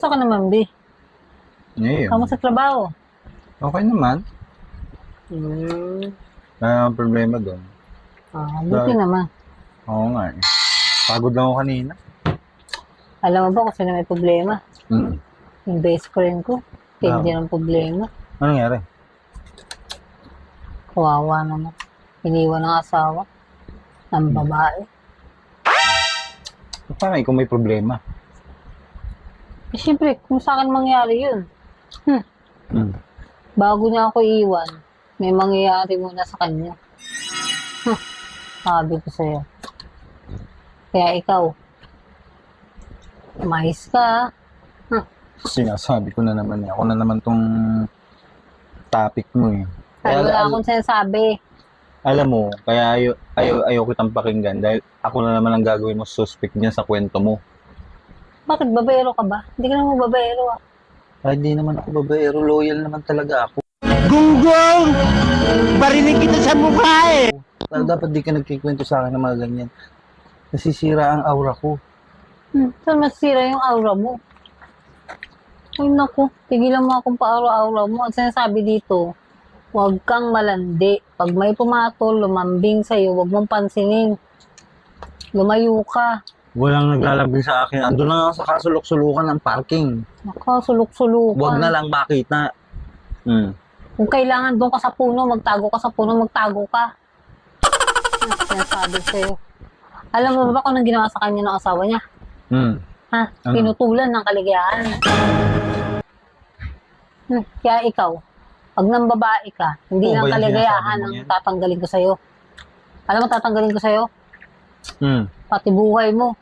Saan ka naman, B? Ngayon. Kamusta sa trabaho? Okay naman. Hmm. Wala namang problema doon. Buti Bakit? naman. Oo nga eh. Pagod lang ako kanina. Alam mo ba kung sino may problema? Mm. Yung best friend ko. Hindi Bakit? ng problema. Ano nangyari? Kawawa naman. Iniwan ng asawa. Ng babae. Parang ikaw may problema. Eh, siyempre, kung sa akin mangyari yun, Mm. bago niya ako iiwan, may mangyayari muna sa kanya. Sabi ko sa'yo. Kaya ikaw, mais ka. Sinasabi ko na naman eh. Ako na naman tong topic mo eh. Kaya wala akong sinasabi. Alam mo, kaya ayaw kitang pakinggan dahil ako na naman ang gagawin mo suspect niya sa kwento mo. Bakit babaero ka ba? Hindi ka naman babaero ah. Ay, di naman ako babaero. Loyal naman talaga ako. Gunggong! Barinig kita sa mukha eh! Dapat di ka nagkikwento sa akin ng mga ganyan. Nasisira ang aura ko. Saan masira yung aura mo? Ay naku, tigilan mo akong pa-aura-aura mo. Ang sinasabi dito, huwag kang malandi. Pag may pumatol, lumambing sa'yo, huwag mong pansinin. Lumayo ka. Walang naglalabing sa akin. Ando lang ako sa kasulok-sulukan ng parking. Nakasulok-sulukan. Huwag na lang makita. Kung kailangan doon ka sa puno, magtago ka sa puno, magtago ka. Ang sinasabi sa'yo. Alam mo ba kung anong ginawa sa kanya ng asawa niya? Ha? Ano? Pinutulan ng kaligayahan. Kaya ikaw, pag nang babae ka, hindi Oo, lang ba yung kaligayahan sinasabi mo ang yan? tatanggalin ko sa'yo. Alam mo tatanggalin ko sa'yo? Pati buhay mo.